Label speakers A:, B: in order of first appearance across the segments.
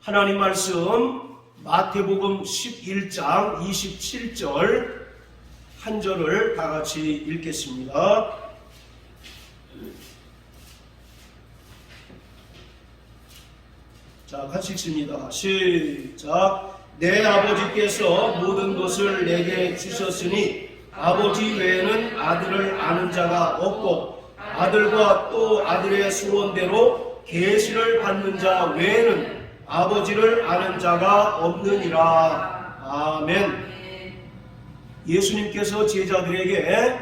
A: 하나님 말씀 마태복음 11장 27절 한 절을 다 같이 읽겠습니다. 자, 같이 읽습니다. 시작. 내 아버지께서 모든 것을 내게 주셨으니 아버지 외에는 아들을 아는 자가 없고 아들과 또 아들의 소원대로 계시를 받는 자 외에는 아버지를 아는 자가 없느니라. 아멘. 예수님께서 제자들에게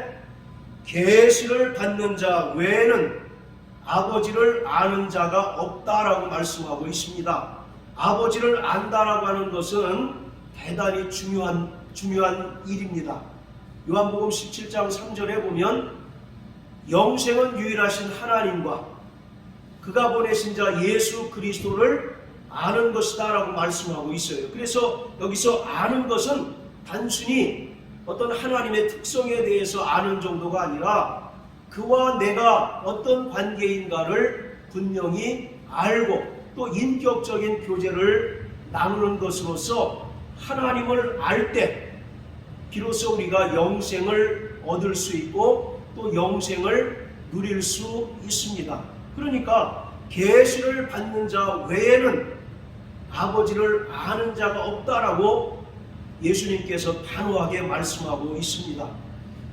A: 계시를 받는 자 외에는 아버지를 아는 자가 없다라고 말씀하고 있습니다. 아버지를 안다라고 하는 것은 대단히 중요한 일입니다. 요한복음 17장 3절에 보면 영생은 유일하신 하나님과 그가 보내신 자 예수 그리스도를 아는 것이다 라고 말씀하고 있어요. 그래서 여기서 아는 것은 단순히 어떤 하나님의 특성에 대해서 아는 정도가 아니라 그와 내가 어떤 관계인가를 분명히 알고 또 인격적인 교제를 나누는 것으로서 하나님을 알 때 비로소 우리가 영생을 얻을 수 있고 또 영생을 누릴 수 있습니다. 그러니까 계시를 받는 자 외에는 아버지를 아는 자가 없다라고 예수님께서 단호하게 말씀하고 있습니다.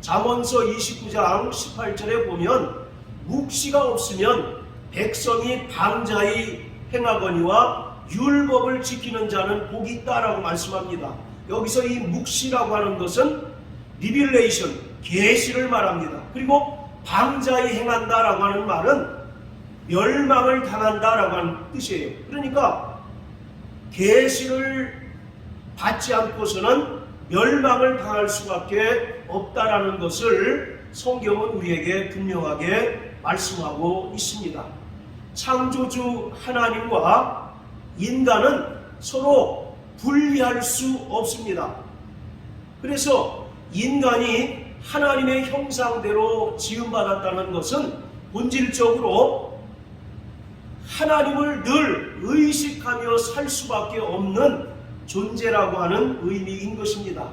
A: 잠언서 29장 18절에 보면 묵시가 없으면 백성이 방자히 행하거니와 율법을 지키는 자는 복이 있다라고 말씀합니다. 여기서 이 묵시라고 하는 것은 리빌레이션, 계시를 말합니다. 그리고 방자히 행한다라고 하는 말은 멸망을 당한다라고 하는 뜻이에요. 그러니까 계시를 받지 않고서는 멸망을 당할 수밖에 없다라는 것을 성경은 우리에게 분명하게 말씀하고 있습니다. 창조주 하나님과 인간은 서로 분리할 수 없습니다. 그래서 인간이 하나님의 형상대로 지음받았다는 것은 본질적으로 하나님을 늘 의식하며 살 수밖에 없는 존재라고 하는 의미인 것입니다.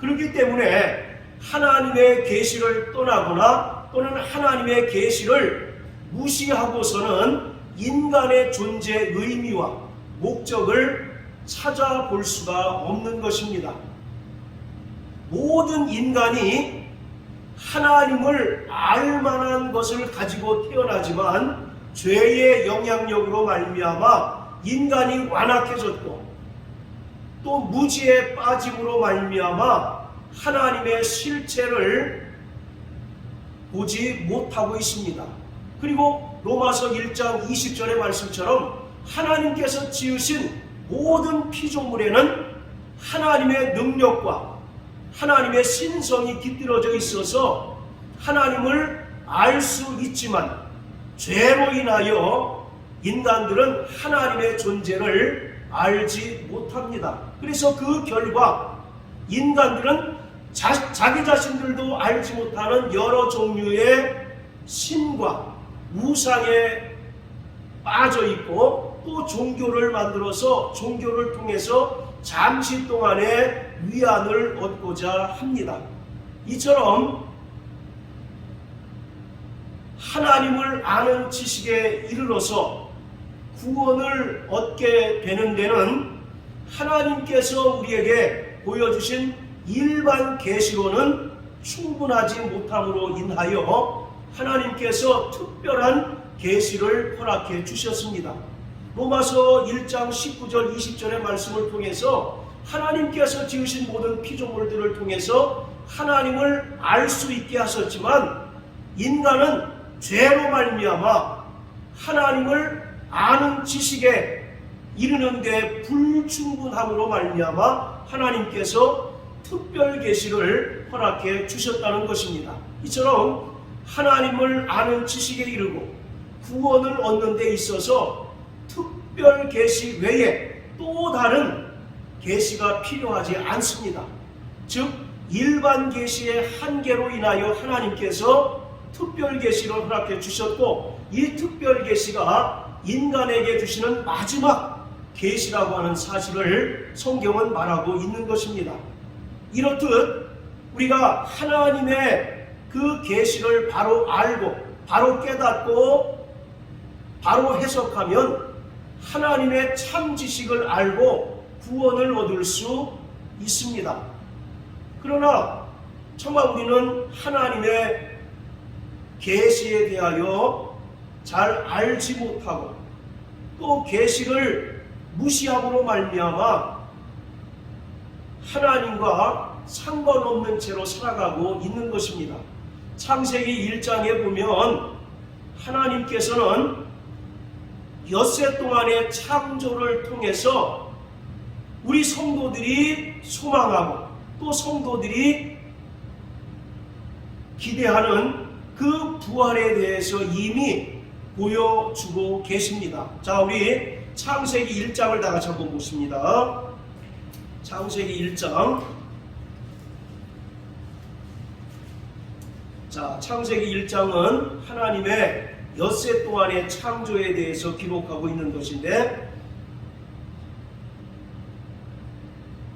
A: 그렇기 때문에 하나님의 계시를 떠나거나 또는 하나님의 계시를 무시하고서는 인간의 존재 의미와 목적을 찾아볼 수가 없는 것입니다. 모든 인간이 하나님을 알 만한 것을 가지고 태어나지만 죄의 영향력으로 말미암아 인간이 완악해졌고 또 무지에 빠짐으로 말미암아 하나님의 실체를 보지 못하고 있습니다. 그리고 로마서 1장 20절의 말씀처럼 하나님께서 지으신 모든 피조물에는 하나님의 능력과 하나님의 신성이 깃들어져 있어서 하나님을 알 수 있지만 죄로 인하여 인간들은 하나님의 존재를 알지 못합니다. 그래서 그 결과 인간들은 자기 자신들도 알지 못하는 여러 종류의 신과 우상에 빠져 있고 또 종교를 만들어서 종교를 통해서 잠시 동안의 위안을 얻고자 합니다. 이처럼 하나님을 아는 지식에 이르러서 구원을 얻게 되는 데는 하나님께서 우리에게 보여주신 일반 계시로는 충분하지 못함으로 인하여 하나님께서 특별한 계시를 허락해 주셨습니다. 로마서 1장 19절 20절의 말씀을 통해서 하나님께서 지으신 모든 피조물들을 통해서 하나님을 알 수 있게 하셨지만 인간은 죄로 말미암아 하나님을 아는 지식에 이르는 데 불충분함으로 말미암아 하나님께서 특별 계시를 허락해 주셨다는 것입니다. 이처럼 하나님을 아는 지식에 이르고 구원을 얻는 데 있어서 특별 계시 외에 또 다른 계시가 필요하지 않습니다. 즉 일반 계시의 한계로 인하여 하나님께서 특별 계시를 허락해 주셨고 이 특별 계시가 인간에게 주시는 마지막 계시라고 하는 사실을 성경은 말하고 있는 것입니다. 이렇듯 우리가 하나님의 그 계시를 바로 알고 바로 깨닫고 바로 해석하면 하나님의 참 지식을 알고 구원을 얻을 수 있습니다. 그러나 정말 우리는 하나님의 계시에 대하여 잘 알지 못하고 또 계시를 무시함으로 말미암아 하나님과 상관없는 채로 살아가고 있는 것입니다. 창세기 1장에 보면 하나님께서는 엿새 동안의 창조를 통해서 우리 성도들이 소망하고 또 성도들이 기대하는 그 부활에 대해서 이미 보여주고 계십니다. 자, 우리 창세기 1장을 다 같이 한번 보십니다. 창세기 1장. 자, 창세기 1장은 하나님의 엿새 동안의 창조에 대해서 기록하고 있는 것인데,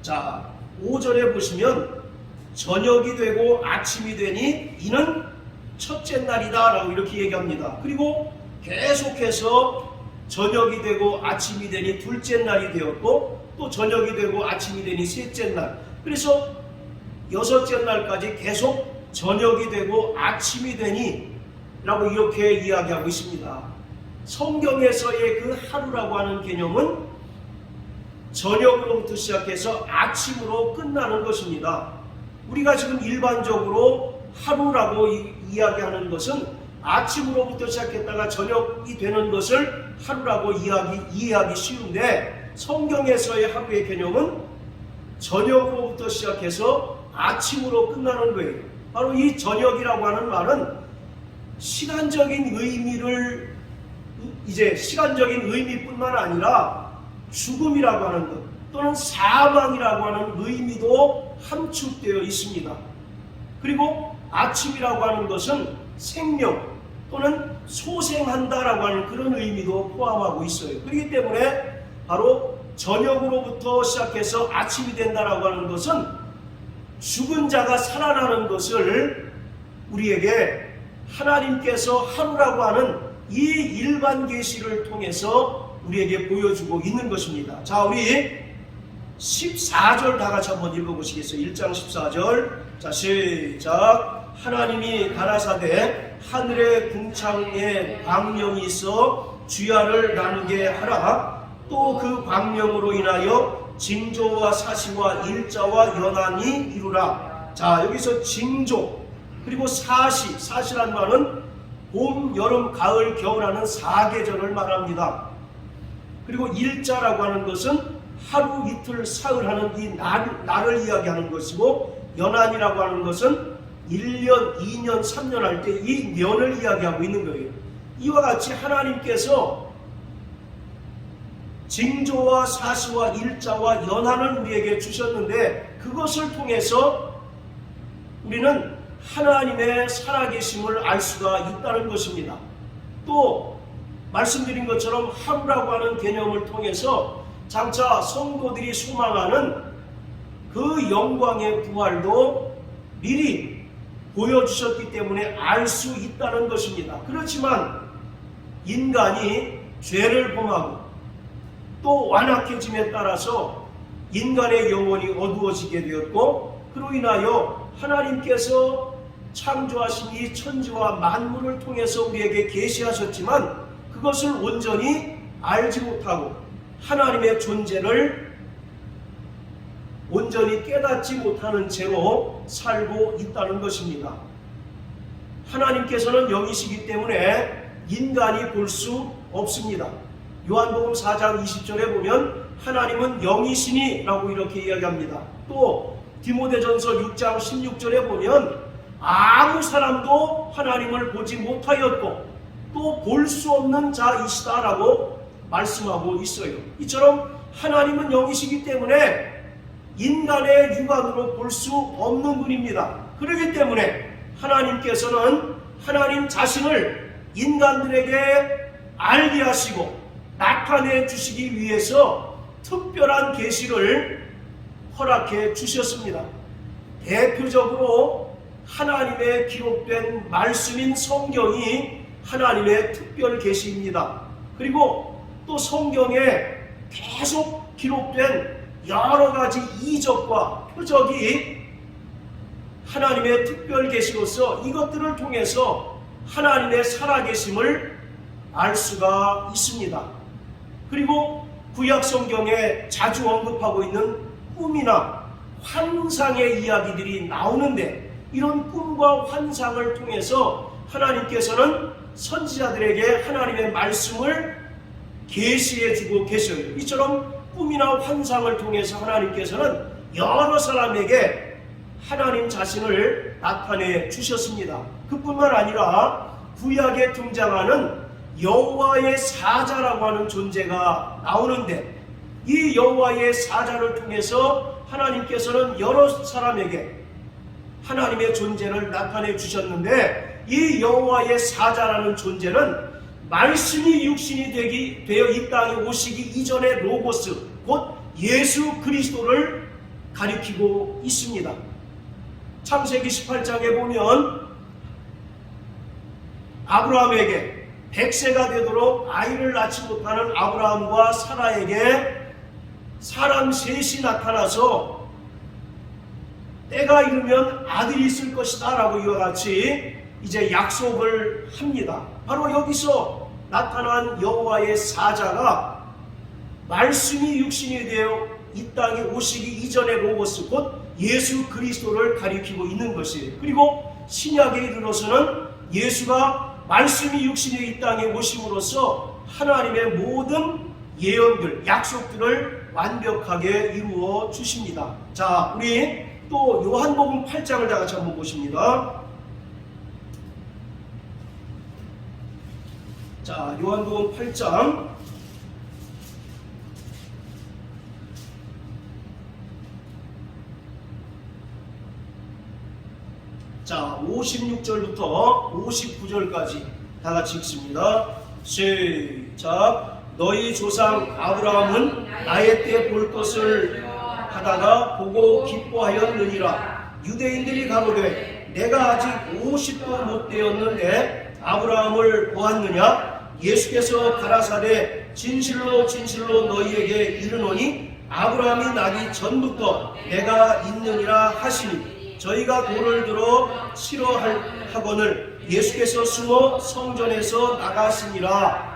A: 자, 5절에 보시면 저녁이 되고 아침이 되니 이는 첫째 날이다 라고 이렇게 얘기합니다. 그리고 계속해서 저녁이 되고 아침이 되니 둘째 날이 되었고 또 저녁이 되고 아침이 되니 셋째 날, 그래서 여섯째 날까지 계속 저녁이 되고 아침이 되니 라고 이렇게 이야기하고 있습니다. 성경에서의 그 하루라고 하는 개념은 저녁으로부터 시작해서 아침으로 끝나는 것입니다. 우리가 지금 일반적으로 하루라고 이야기하는 것은 아침으로부터 시작했다가 저녁이 되는 것을 하루라고 이해하기 쉬운데, 성경에서의 하루의 개념은 저녁으로부터 시작해서 아침으로 끝나는 거예요. 바로 이 저녁이라고 하는 말은 시간적인 의미뿐만 아니라 죽음이라고 하는 것 또는 사망이라고 하는 의미도 함축되어 있습니다. 그리고 아침이라고 하는 것은 생명 또는 소생한다라고 하는 그런 의미도 포함하고 있어요. 그렇기 때문에 바로 저녁으로부터 시작해서 아침이 된다라고 하는 것은 죽은 자가 살아나는 것을 우리에게 하나님께서 하루라고 하는 이 일반 계시를 통해서 우리에게 보여주고 있는 것입니다. 자, 우리 14절 다 같이 한번 읽어보시겠어요? 1장 14절. 자, 시작. 하나님이 가라사대 하늘의 궁창에 광명이 있어 주야를 나누게 하라. 또 그 광명으로 인하여 징조와 사시와 일자와 연한이 이루라. 자, 여기서 징조 그리고 사시란 말은 봄, 여름, 가을, 겨울하는 4계절을 말합니다. 그리고 일자라고 하는 것은 하루, 이틀, 사흘하는 이 날을 이야기하는 것이고, 연한이라고 하는 것은 1년, 2년, 3년 할 때 이 년을 이야기하고 있는 거예요. 이와 같이 하나님께서 징조와 사시와 일자와 연한을 우리에게 주셨는데, 그것을 통해서 우리는 하나님의 살아계심을 알 수가 있다는 것입니다. 또 말씀드린 것처럼 하루라고 하는 개념을 통해서 장차 성도들이 소망하는 그 영광의 부활도 미리 보여주셨기 때문에 알 수 있다는 것입니다. 그렇지만 인간이 죄를 범하고 또 완악해짐에 따라서 인간의 영혼이 어두워지게 되었고, 그로 인하여 하나님께서 창조하신 이 천지와 만물을 통해서 우리에게 계시하셨지만 그것을 온전히 알지 못하고 하나님의 존재를 온전히 깨닫지 못하는 채로 살고 있다는 것입니다. 하나님께서는 영이시기 때문에 인간이 볼 수 없습니다. 요한복음 4장 20절에 보면 하나님은 영이시니 라고 이렇게 이야기합니다. 또 디모데전서 6장 16절에 보면 아무 사람도 하나님을 보지 못하였고 또 볼 수 없는 자이시다라고 말씀하고 있어요. 이처럼 하나님은 영이시기 때문에 인간의 육안으로 볼 수 없는 분입니다. 그렇기 때문에 하나님께서는 하나님 자신을 인간들에게 알게 하시고 나타내 주시기 위해서 특별한 계시를 허락해 주셨습니다. 대표적으로 하나님의 기록된 말씀인 성경이 하나님의 특별 계시입니다. 그리고 또 성경에 계속 기록된 여러 가지 이적과 표적이 하나님의 특별 계시로서 이것들을 통해서 하나님의 살아계심을 알 수가 있습니다. 그리고 구약 성경에 자주 언급하고 있는 꿈이나 환상의 이야기들이 나오는데, 이런 꿈과 환상을 통해서 하나님께서는 선지자들에게 하나님의 말씀을 계시해 주고 계셔요. 이처럼 꿈이나 환상을 통해서 하나님께서는 여러 사람에게 하나님 자신을 나타내 주셨습니다. 그뿐만 아니라 구약에 등장하는 여호와의 사자라고 하는 존재가 나오는데, 이 여호와의 사자를 통해서 하나님께서는 여러 사람에게 하나님의 존재를 나타내 주셨는데, 이 여호와의 사자라는 존재는 말씀이 육신이 되어 이 땅에 오시기 이전의 로고스, 곧 예수 그리스도를 가리키고 있습니다. 창세기 18장에 보면 아브라함에게 100세가 되도록 아이를 낳지 못하는 아브라함과 사라에게 사람 셋이 나타나서 때가 이르면 아들이 있을 것이다 라고 이와 같이 이제 약속을 합니다. 바로 여기서 나타난 여호와의 사자가 말씀이 육신이 되어 이 땅에 오시기 이전의 로고스, 곧 예수 그리스도를 가리키고 있는 것이에요. 그리고 신약에 이르러서는 예수가 말씀이 육신이 이 땅에 오심으로써 하나님의 모든 예언들, 약속들을 완벽하게 이루어 주십니다. 자, 우리 또 요한복음 8장을 다 같이 한번 보십니다. 자, 요한복음 8장 자, 56절부터 59절까지 다 같이 읽습니다. 시작. 너희 조상 아브라함은 나의 때 볼 것을 하다가 보고 기뻐하였느니라. 유대인들이 가로되 내가 아직 50도 못 되었는데 아브라함을 보았느냐? 예수께서 가라사대 진실로 진실로 너희에게 이르노니 아브라함이 나기 전부터 내가 있느니라 하시니, 저희가 돌을 들어 싫어하거늘 예수께서 숨어 성전에서 나가시니라.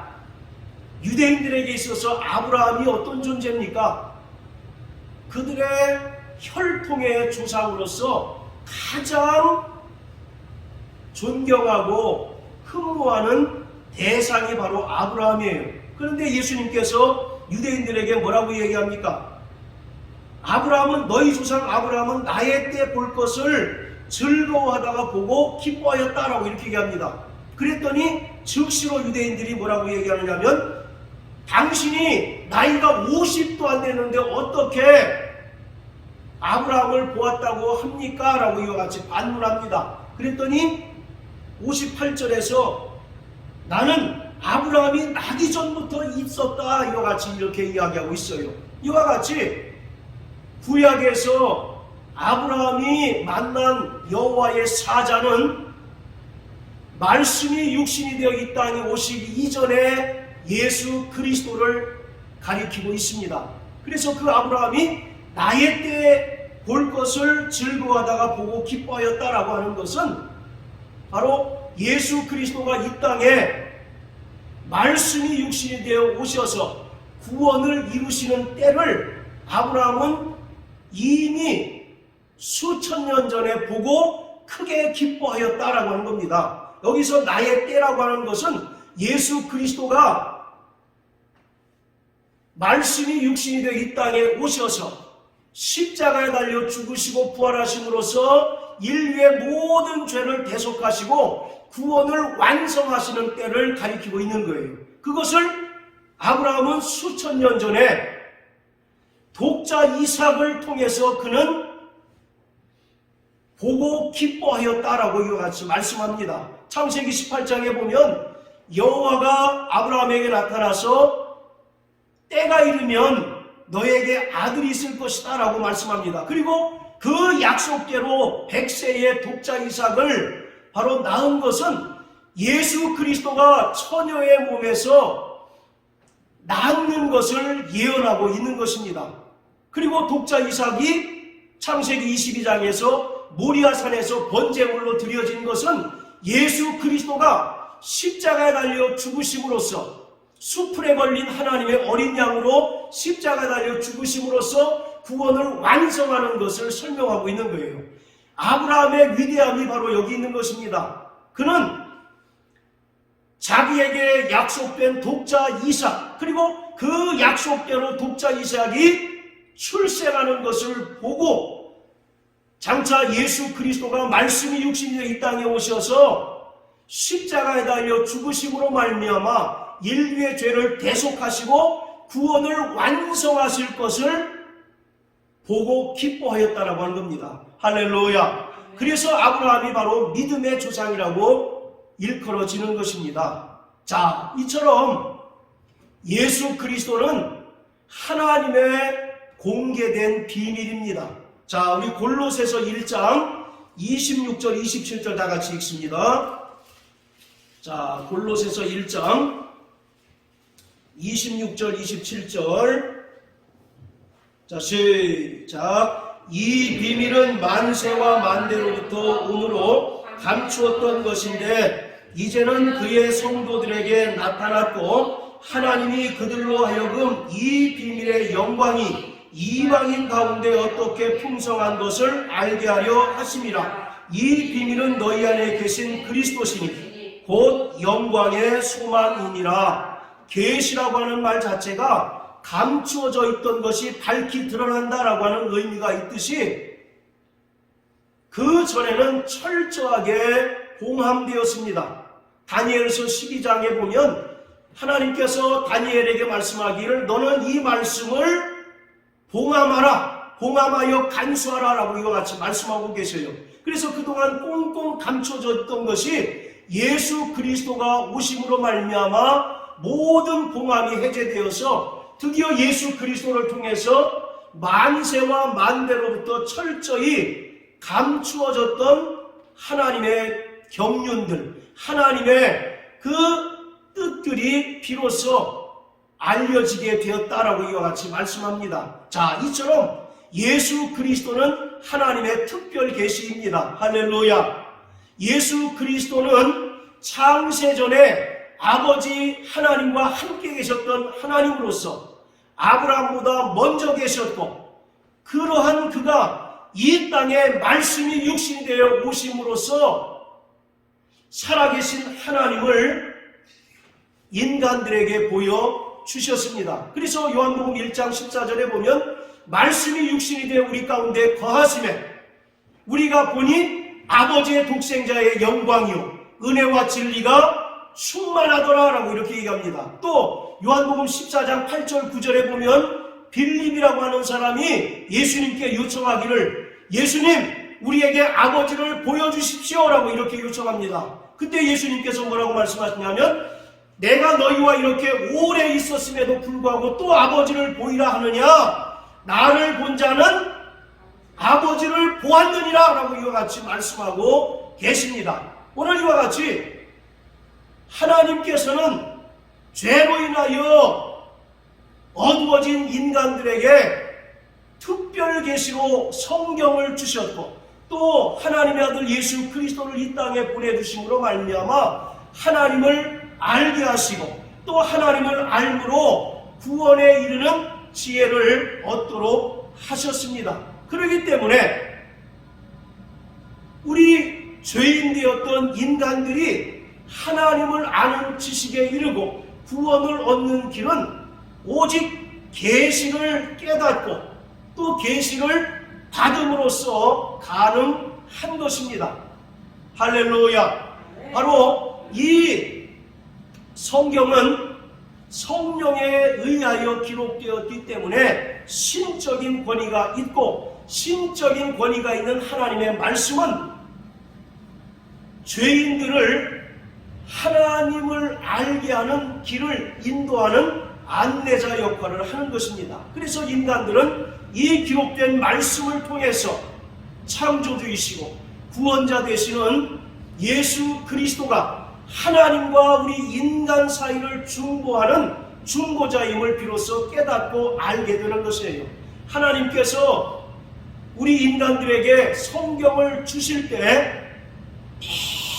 A: 유대인들에게 있어서 아브라함이 어떤 존재입니까? 그들의 혈통의 조상으로서 가장 존경하고 흠모하는 대상이 바로 아브라함이에요. 그런데 예수님께서 유대인들에게 뭐라고 얘기합니까? 아브라함은, 너희 조상 아브라함은 나의 때 볼 것을 즐거워하다가 보고 기뻐하였다라고 이렇게 얘기합니다. 그랬더니 즉시로 유대인들이 뭐라고 얘기하느냐면, 당신이 나이가 50도 안 되는데 어떻게 아브라함을 보았다고 합니까? 라고 이와 같이 반문합니다. 그랬더니 58절에서 나는 아브라함이 나기 전부터 있었다, 이와 같이 이렇게 이야기하고 있어요. 이와 같이 구약에서 아브라함이 만난 여호와의 사자는 말씀이 육신이 되어 이 땅에 오시기 이전에 예수 그리스도를 가리키고 있습니다. 그래서 그 아브라함이 나의 때에 볼 것을 즐거워하다가 보고 기뻐하였다라고 하는 것은 바로 예수 그리스도가 이 땅에 말씀이 육신이 되어 오셔서 구원을 이루시는 때를 아브라함은 이미 수천 년 전에 보고 크게 기뻐하였다라고 하는 겁니다. 여기서 나의 때라고 하는 것은 예수 그리스도가 말씀이 육신이 되어 이 땅에 오셔서 십자가에 달려 죽으시고 부활하심으로써 인류의 모든 죄를 대속하시고 구원을 완성하시는 때를 가리키고 있는 거예요. 그것을 아브라함은 수천 년 전에 독자 이삭을 통해서 그는 보고 기뻐하였다라고 이와 같이 말씀합니다. 창세기 18장에 보면 여호와가 아브라함에게 나타나서 때가 이르면 너에게 아들이 있을 것이다 라고 말씀합니다. 그리고 그 약속대로 100세의 독자 이삭을 바로 낳은 것은 예수 그리스도가 처녀의 몸에서 낳는 것을 예언하고 있는 것입니다. 그리고 독자 이삭이 창세기 22장에서 모리아산에서 번제물로 드려진 것은 예수 그리스도가 십자가에 달려 죽으심으로써, 수풀에 걸린 하나님의 어린 양으로 십자가에 달려 죽으심으로써 구원을 완성하는 것을 설명하고 있는 거예요. 아브라함의 위대함이 바로 여기 있는 것입니다. 그는 자기에게 약속된 독자 이삭, 그리고 그 약속대로 독자 이삭이 출생하는 것을 보고 장차 예수 그리스도가 말씀이 육신이 되어 이 땅에 오셔서 십자가에 달려 죽으심으로 말미암아 인류의 죄를 대속하시고 구원을 완성하실 것을 보고 기뻐하였다라고 하는 겁니다. 할렐루야. 그래서 아브라함이 바로 믿음의 조상이라고 일컬어지는 것입니다. 자, 이처럼 예수 그리스도는 하나님의 공개된 비밀입니다. 자, 우리 골로새서 1장 26절 27절 다 같이 읽습니다. 자, 골로새서 1장 26절 27절. 자, 시작. 이 비밀은 만세와 만대로부터 오므로 감추었던 것인데 이제는 그의 성도들에게 나타났고 하나님이 그들로 하여금 이 비밀의 영광이 이방인 가운데 어떻게 풍성한 것을 알게 하려 하심이라. 이 비밀은 너희 안에 계신 그리스도시니 곧 영광의 소망이니라. 계시라고 하는 말 자체가 감추어져 있던 것이 밝히 드러난다라고 하는 의미가 있듯이 그 전에는 철저하게 공함되었습니다. 다니엘서 12장에 보면 하나님께서 다니엘에게 말씀하기를 너는 이 말씀을 봉함하라, 봉함하여 간수하라 라고 이와 같이 말씀하고 계셔요. 그래서 그동안 꽁꽁 감춰져 있던 것이 예수 그리스도가 오심으로 말미암아 모든 봉함이 해제되어서 드디어 예수 그리스도를 통해서 만세와 만대로부터 철저히 감추어졌던 하나님의 경륜들, 하나님의 그 뜻들이 비로소 알려지게 되었다라고 이와 같이 말씀합니다. 자, 이처럼 예수 그리스도는 하나님의 특별 계시입니다. 할렐루야. 예수 그리스도는 창세전에 아버지 하나님과 함께 계셨던 하나님으로서 아브라함보다 먼저 계셨고 그러한 그가 이 땅에 말씀이 육신이 되어 오심으로써 살아계신 하나님을 인간들에게 보여주셨습니다. 그래서 요한복음 1장 14절에 보면 말씀이 육신이 되어 우리 가운데 거하심에 우리가 보니 아버지의 독생자의 영광이요 은혜와 진리가 충만하더라 라고 이렇게 얘기합니다. 또 요한복음 14장 8절 9절에 보면 빌립이라고 하는 사람이 예수님께 요청하기를 예수님 우리에게 아버지를 보여주십시오 라고 이렇게 요청합니다. 그때 예수님께서 뭐라고 말씀하시냐면 내가 너희와 이렇게 오래 있었음에도 불구하고 또 아버지를 보이라 하느냐 나를 본 자는 아버지를 보았느니라 라고 이와 같이 말씀하고 계십니다. 오늘 이와 같이 하나님께서는 죄로 인하여 어두워진 인간들에게 특별 계시로 성경을 주셨고 또 하나님의 아들 예수 그리스도를 이 땅에 보내주심으로 말미암아 하나님을 알게 하시고 또 하나님을 알므로 구원에 이르는 지혜를 얻도록 하셨습니다. 그렇기 때문에 우리 죄인 되었던 인간들이 하나님을 아는 지식에 이르고 구원을 얻는 길은 오직 계시를 깨닫고 또 계시를 받음으로써 가능한 것입니다. 할렐루야. 바로 이 성경은 성령에 의하여 기록되었기 때문에 신적인 권위가 있고 신적인 권위가 있는 하나님의 말씀은 죄인들을 하나님을 알게 하는 길을 인도하는 안내자 역할을 하는 것입니다. 그래서 인간들은 이 기록된 말씀을 통해서 창조주이시고 구원자 되시는 예수 그리스도가 하나님과 우리 인간 사이를 중보하는 중보자임을 비로소 깨닫고 알게 되는 것이에요. 하나님께서 우리 인간들에게 성경을 주실 때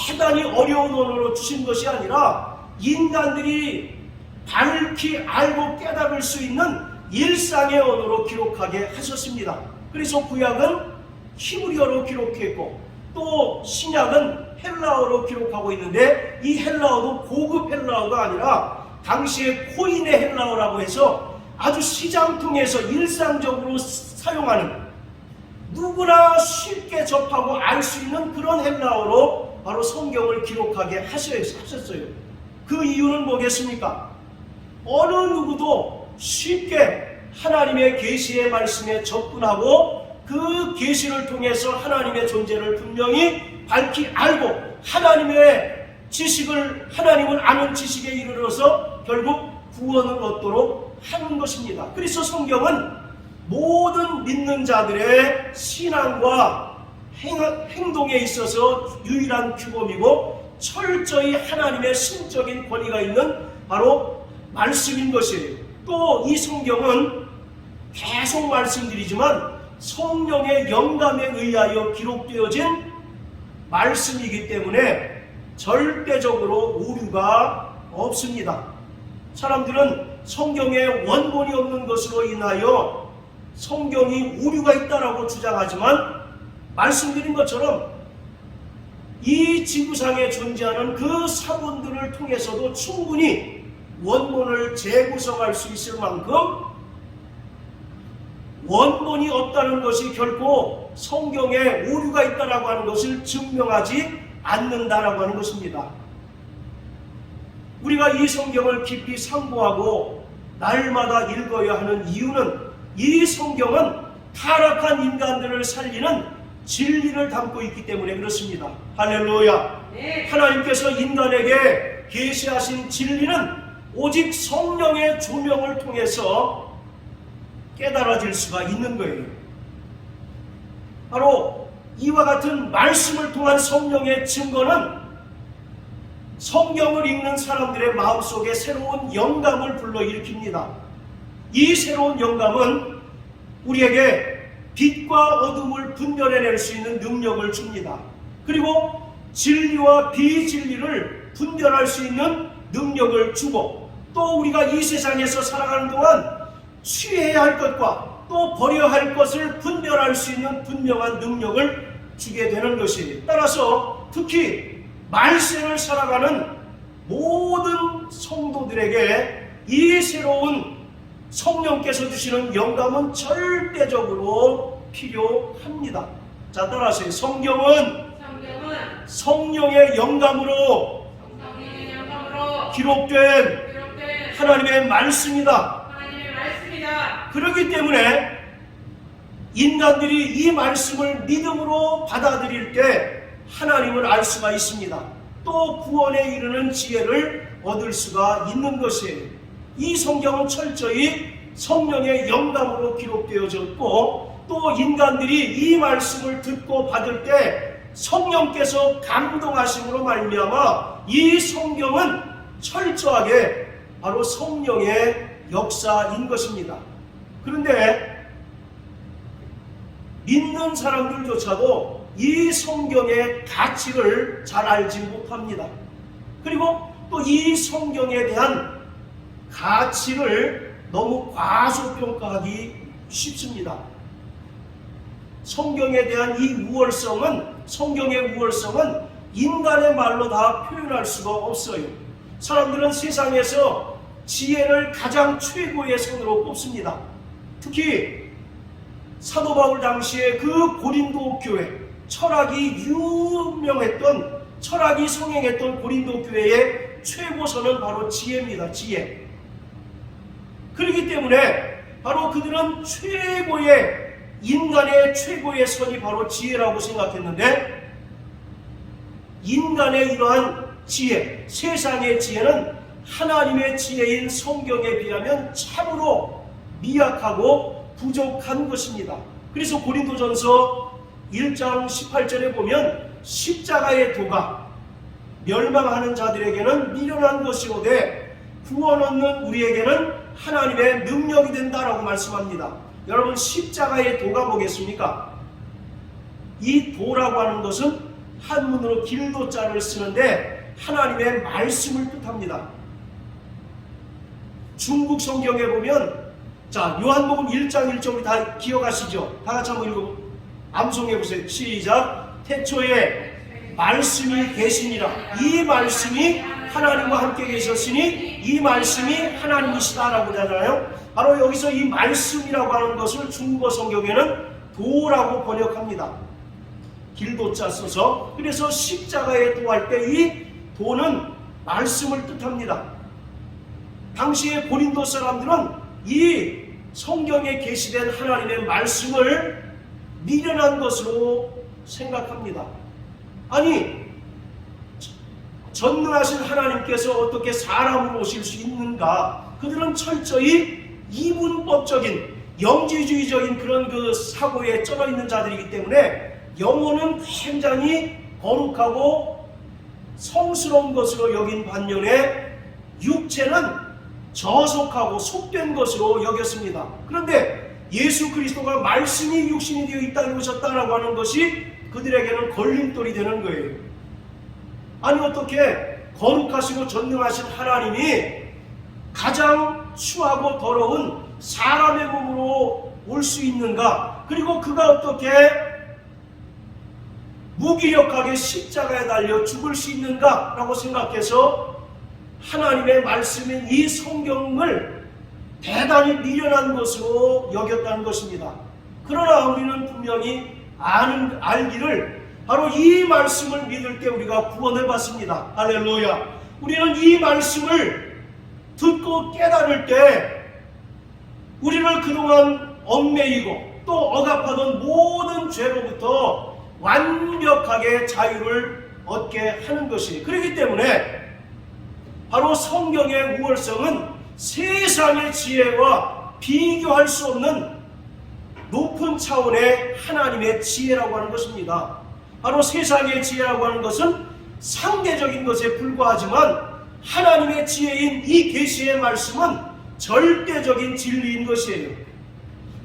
A: 대단히 어려운 언어로 주신 것이 아니라 인간들이 밝히 알고 깨달을 수 있는 일상의 언어로 기록하게 하셨습니다. 그래서 구약은 히브리어로 기록했고 또 신약은 헬라어로 기록하고 있는데 이 헬라어도 고급 헬라어가 아니라 당시에 코인의 헬라어라고 해서 아주 시장통에서 일상적으로 사용하는 누구나 쉽게 접하고 알 수 있는 그런 헬라어로 바로 성경을 기록하게 하셨어요. 그 이유는 뭐겠습니까? 어느 누구도 쉽게 하나님의 계시의 말씀에 접근하고 그 계시를 통해서 하나님의 존재를 분명히 밝히 알고 하나님의 지식을 하나님을 아는 지식에 이르러서 결국 구원을 얻도록 하는 것입니다. 그래서 성경은 모든 믿는 자들의 신앙과 행동에 있어서 유일한 규범이고 철저히 하나님의 신적인 권위가 있는 바로 말씀인 것이에요. 또 이 성경은 계속 말씀드리지만 성령의 영감에 의하여 기록되어진 말씀이기 때문에 절대적으로 오류가 없습니다. 사람들은 성경에 원본이 없는 것으로 인하여 성경이 오류가 있다라고 주장하지만 말씀드린 것처럼 이 지구상에 존재하는 그 사본들을 통해서도 충분히 원본을 재구성할 수 있을 만큼 원본이 없다는 것이 결코 성경에 오류가 있다라고 하는 것을 증명하지 않는다라고 하는 것입니다. 우리가 이 성경을 깊이 상고하고 날마다 읽어야 하는 이유는 이 성경은 타락한 인간들을 살리는 진리를 담고 있기 때문에 그렇습니다. 할렐루야. 네. 하나님께서 인간에게 계시하신 진리는 오직 성령의 조명을 통해서 깨달아질 수가 있는 거예요. 바로 이와 같은 말씀을 통한 성령의 증거는 성경을 읽는 사람들의 마음속에 새로운 영감을 불러일으킵니다. 이 새로운 영감은 우리에게 빛과 어둠을 분별해낼 수 있는 능력을 줍니다. 그리고 진리와 비진리를 분별할 수 있는 능력을 주고 또 우리가 이 세상에서 살아가는 동안 취해야 할 것과 또 버려야 할 것을 분별할 수 있는 분명한 능력을 주게 되는 것이에요. 따라서 특히 말세를 살아가는 모든 성도들에게 이 새로운 성령께서 주시는 영감은 절대적으로 필요합니다. 자, 따라서 성경은 성령의 영감으로 기록된 하나님의 말씀이다. 그렇기 때문에 인간들이 이 말씀을 믿음으로 받아들일 때 하나님을 알 수가 있습니다. 또 구원에 이르는 지혜를 얻을 수가 있는 것이에요. 이 성경은 철저히 성령의 영감으로 기록되어졌고 또 인간들이 이 말씀을 듣고 받을 때 성령께서 감동하심으로 말미암아 이 성경은 철저하게 바로 성령의 역사인 것입니다. 그런데 믿는 사람들조차도 이 성경의 가치를 잘 알지 못합니다. 그리고 또 이 성경에 대한 가치를 너무 과소평가하기 쉽습니다. 성경에 대한 이 성경의 우월성은 인간의 말로 다 표현할 수가 없어요. 사람들은 세상에서 지혜를 가장 최고의 선으로 꼽습니다. 특히 사도 바울 당시에 그 고린도 교회, 철학이 유명했던, 철학이 성행했던 고린도 교회의 최고선은 바로 지혜입니다. 지혜. 그렇기 때문에 바로 그들은 인간의 최고의 선이 바로 지혜라고 생각했는데 인간의 이러한 지혜, 세상의 지혜는 하나님의 지혜인 성경에 비하면 참으로 미약하고 부족한 것입니다. 그래서 고린도전서 1장 18절에 보면 십자가의 도가 멸망하는 자들에게는 미련한 것이오되 구원 얻는 우리에게는 하나님의 능력이 된다라고 말씀합니다. 여러분, 십자가의 도가 뭐겠습니까? 이 도라고 하는 것은 한문으로 길도자를 쓰는데 하나님의 말씀을 뜻합니다. 중국 성경에 보면, 자, 요한복음 1장 1절 우리 다 기억하시죠? 다 같이 한번 암송해 보세요. 시작. 태초에 말씀이 계시니라. 이 말씀이 하나님과 함께 계셨으니 이 말씀이 하나님이시다라고 하잖아요. 바로 여기서 이 말씀이라고 하는 것을 중국어 성경에는 도라고 번역합니다. 길도자 써서. 그래서 십자가에 도할 때 이 도는 말씀을 뜻합니다. 당시의 고린도 사람들은 이 성경에 게시된 하나님의 말씀을 미련한 것으로 생각합니다. 아니, 전능하신 하나님께서 어떻게 사람으로 오실 수 있는가? 그들은 철저히 이분법적인 영지주의적인 그런 그 사고에 쩔어 있는 자들이기 때문에 영혼은 굉장히 거룩하고 성스러운 것으로 여긴 반면에 육체는 저속하고 속된 것으로 여겼습니다. 그런데 예수 그리스도가 말씀이 육신이 되어 이 땅에 오셨다라고 하는 것이 그들에게는 걸림돌이 되는 거예요. 아니, 어떻게 거룩하시고 전능하신 하나님이 가장 추하고 더러운 사람의 몸으로 올 수 있는가? 그리고 그가 어떻게 무기력하게 십자가에 달려 죽을 수 있는가? 라고 생각해서 하나님의 말씀인 이 성경을 대단히 미련한 것으로 여겼다는 것입니다. 그러나 우리는 분명히 알기를 바로 이 말씀을 믿을 때 우리가 구원을 받습니다. 할렐루야. 우리는 이 말씀을 듣고 깨달을 때 우리를 그동안 얽매이고 또 억압하던 모든 죄로부터 완벽하게 자유를 얻게 하는 것이에요. 그렇기 때문에 바로 성경의 우월성은 세상의 지혜와 비교할 수 없는 높은 차원의 하나님의 지혜라고 하는 것입니다. 바로 세상의 지혜라고 하는 것은 상대적인 것에 불과하지만 하나님의 지혜인 이 계시의 말씀은 절대적인 진리인 것이에요.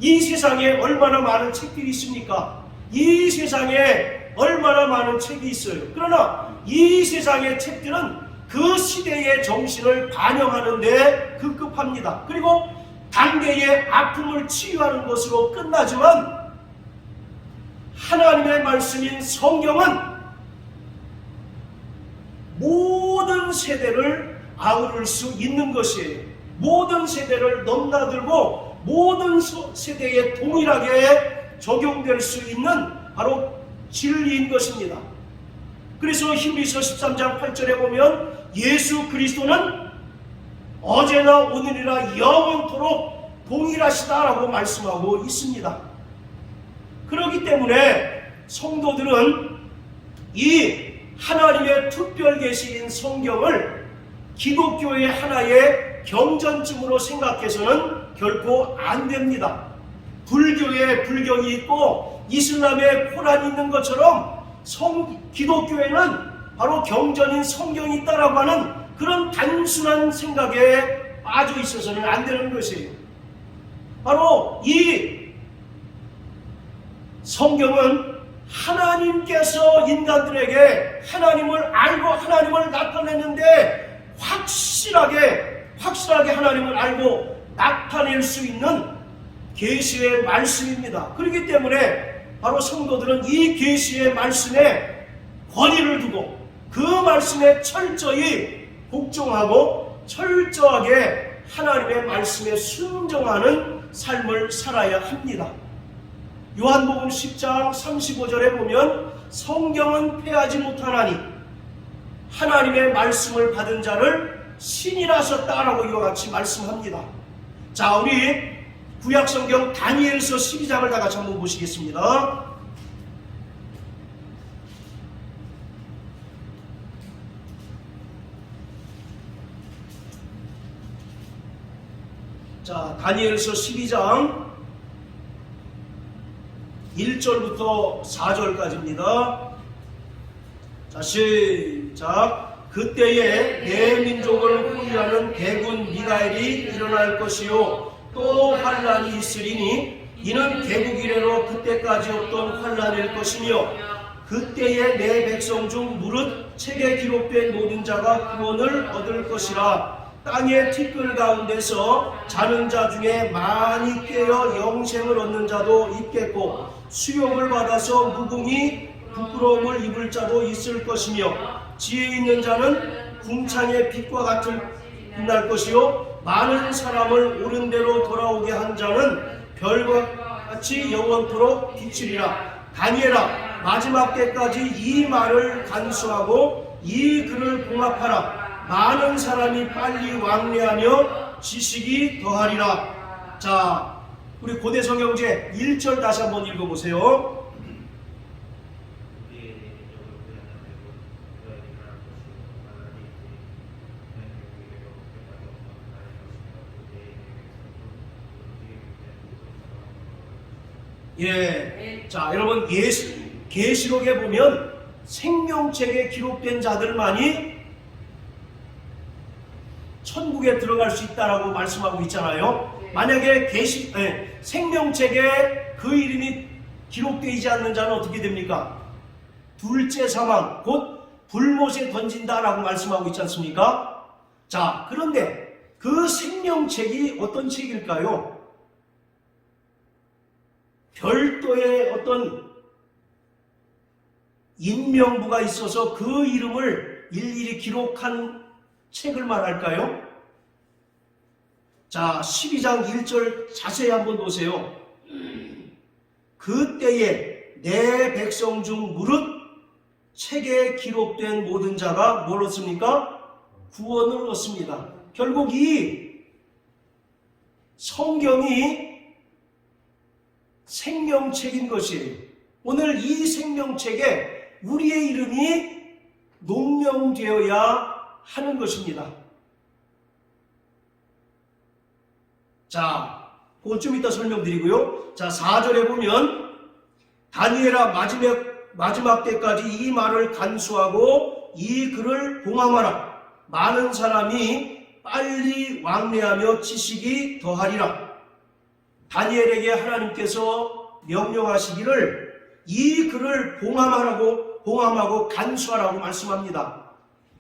A: 이 세상에 얼마나 많은 책들이 있습니까? 이 세상에 얼마나 많은 책이 있어요. 그러나 이 세상의 책들은 그 시대의 정신을 반영하는 데 급급합니다. 그리고 당대의 아픔을 치유하는 것으로 끝나지만 하나님의 말씀인 성경은 모든 세대를 아우를 수 있는 것이에요. 모든 세대를 넘나들고 모든 세대에 동일하게 적용될 수 있는 바로 진리인 것입니다. 그래서 히브리서 13장 8절에 보면 예수 그리스도는 어제나 오늘이나 영원토록 동일하시다라고 말씀하고 있습니다. 그렇기 때문에 성도들은 이 하나님의 특별 계시인 성경을 기독교의 하나의 경전쯤으로 생각해서는 결코 안 됩니다. 불교에 불경이 있고 이슬람에 코란이 있는 것처럼 기독교에는 바로 경전인 성경이 있다라고 하는 그런 단순한 생각에 빠져 있어서는 안 되는 것이에요. 바로 이 성경은 하나님께서 인간들에게 하나님을 알고 하나님을 나타내는데 확실하게 하나님을 알고 나타낼 수 있는 계시의 말씀입니다. 그렇기 때문에 바로 성도들은 이 계시의 말씀에 권위를 두고 그 말씀에 철저히 복종하고 철저하게 하나님의 말씀에 순종하는 삶을 살아야 합니다. 요한복음 10장 35절에 보면 성경은 패하지 못하나니 하나님의 말씀을 받은 자를 신이라 하셨다라고 이와 같이 말씀합니다. 자, 우리 구약성경 다니엘서 12장을 다 같이 한번 보시겠습니다. 자, 다니엘서 12장 1절부터 4절까지입니다. 자, 시작. 그때에 내 민족을 호위하는 대군 미가엘이 일어날 것이요 또 환란이 있으리니 이는 개국 이래로 그때까지 없던 환란일 것이며 그때에 내 백성 중 무릇 책에 기록된 모든 자가 구원을 얻을 것이라. 땅의 티끌 가운데서 자는 자 중에 많이 깨어 영생을 얻는 자도 있겠고 수욕을 받아서 무궁히 부끄러움을 입을 자도 있을 것이며 지혜 있는 자는 궁창의 빛과 같은 빛날 것이요 많은 사람을 옳은 대로 돌아오게 한 자는 별과 같이 영원토록 비치리라. 다니엘아, 마지막 때까지 이 말을 간수하고 이 글을 봉합하라. 많은 사람이 빨리 왕래하며 지식이 더하리라. 자, 우리 고대 성경제 1절 다시 한번 읽어보세요. 예, 자, 여러분 계시록에 보면 생명책에 기록된 자들만이 천국에 들어갈 수 있다라고 말씀하고 있잖아요. 만약에 생명책에 그 이름이 기록되지 않는 자는 어떻게 됩니까? 둘째 사망, 곧 불못에 던진다라고 말씀하고 있지 않습니까? 자, 그런데 그 생명책이 어떤 책일까요? 별도의 어떤 인명부가 있어서 그 이름을 일일이 기록한 책을 말할까요? 자, 12장 1절 자세히 한번 보세요. 그때에 내 백성 중 무릇 책에 기록된 모든 자가 뭘 얻습니까? 구원을 얻습니다. 결국 이 성경이 생명책인 것이에요. 오늘 이 생명책에 우리의 이름이 농명되어야 하는 것입니다. 자, 그건 좀 이따 설명드리고요. 자, 4절에 보면 다니엘아, 마지막 때까지 이 말을 간수하고 이 글을 봉함하라. 많은 사람이 빨리 왕래하며 지식이 더하리라. 다니엘에게 하나님께서 명령하시기를 이 글을 봉함하고 간수하라고 말씀합니다.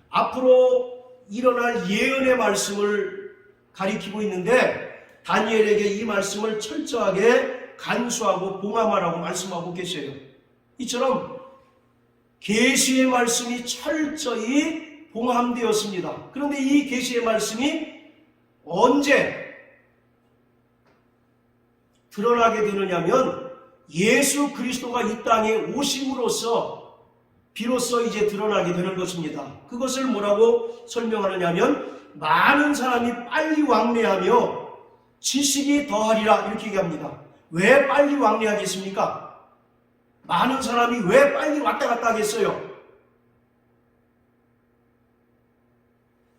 A: 앞으로 일어날 예언의 말씀을 가리키고 있는데 다니엘에게 이 말씀을 철저하게 간수하고 봉함하라고 말씀하고 계셔요. 이처럼 계시의 말씀이 철저히 봉함되었습니다. 그런데 이 계시의 말씀이 언제 드러나게 되느냐면 예수 그리스도가 이 땅에 오심으로써 비로소 이제 드러나게 되는 것입니다. 그것을 뭐라고 설명하느냐면 많은 사람이 빨리 왕래하며 지식이 더하리라 이렇게 얘기합니다. 왜 빨리 왕래하겠습니까? 많은 사람이 왜 빨리 왔다 갔다 하겠어요?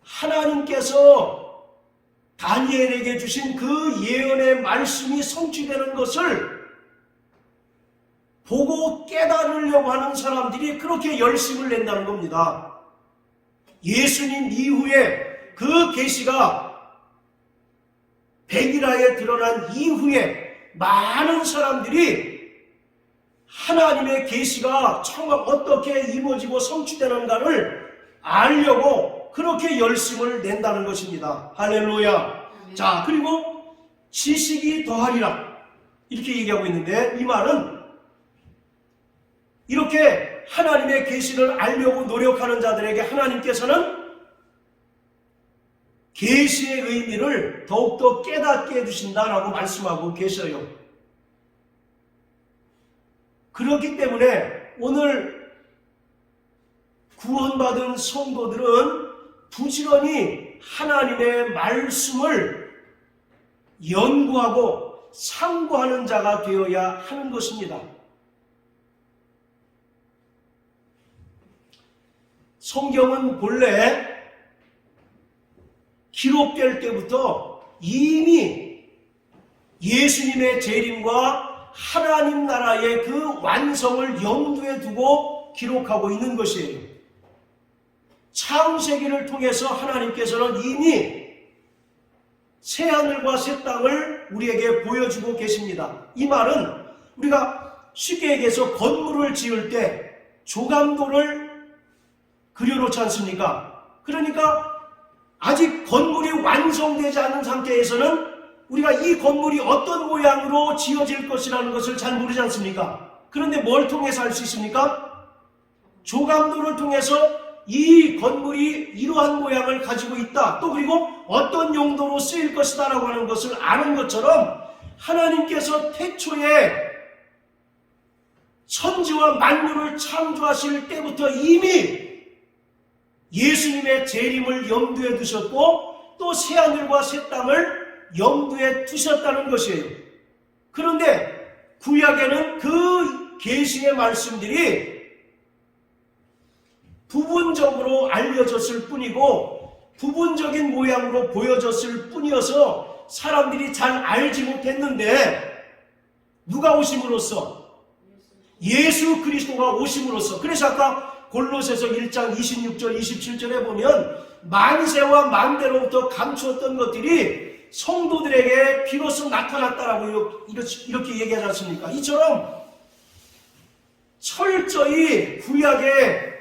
A: 하나님께서 다니엘에게 주신 그 예언의 말씀이 성취되는 것을 보고 깨달으려고 하는 사람들이 그렇게 열심을 낸다는 겁니다. 예수님 이후에 그 계시가 백일하에 드러난 이후에 많은 사람들이 하나님의 계시가 정말 어떻게 이루어지고 성취되는가를 알려고 그렇게 열심을 낸다는 것입니다. 할렐루야. 자, 그리고 지식이 더하리라 이렇게 얘기하고 있는데 이 말은 이렇게 하나님의 계시를 알려고 노력하는 자들에게 하나님께서는 계시의 의미를 더욱더 깨닫게 해주신다라고 말씀하고 계셔요. 그렇기 때문에 오늘 구원받은 성도들은 부지런히 하나님의 말씀을 연구하고 상고하는 자가 되어야 하는 것입니다. 성경은 본래 기록될 때부터 이미 예수님의 재림과 하나님 나라의 그 완성을 염두에 두고 기록하고 있는 것이에요. 창세기를 통해서 하나님께서는 이미 새하늘과 새 땅을 우리에게 보여주고 계십니다. 이 말은 우리가 쉽게 얘기해서 건물을 지을 때 조감도를 그려놓지 않습니까? 그러니까 아직 건물이 완성되지 않은 상태에서는 우리가 이 건물이 어떤 모양으로 지어질 것이라는 것을 잘 모르지 않습니까? 그런데 뭘 통해서 알 수 있습니까? 조감도를 통해서 이 건물이 이러한 모양을 가지고 있다. 또 그리고 어떤 용도로 쓰일 것이다 라고 하는 것을 아는 것처럼 하나님께서 태초에 천지와 만물을 창조하실 때부터 이미 예수님의 재림을 염두에 두셨고 또 새하늘과 새 땅을 염두에 두셨다는 것이에요. 그런데 구약에는 그 계시의 말씀들이 부분적으로 알려졌을 뿐이고 부분적인 모양으로 보여졌을 뿐이어서 사람들이 잘 알지 못했는데 누가 오심으로써? 예수 그리스도가 오심으로써. 그래서 아까 골로새서 1장 26절 27절에 보면 만세와 만대로부터 감추었던 것들이 성도들에게 비로소 나타났다라고 이렇게 얘기하지 않습니까? 이처럼 철저히 구약에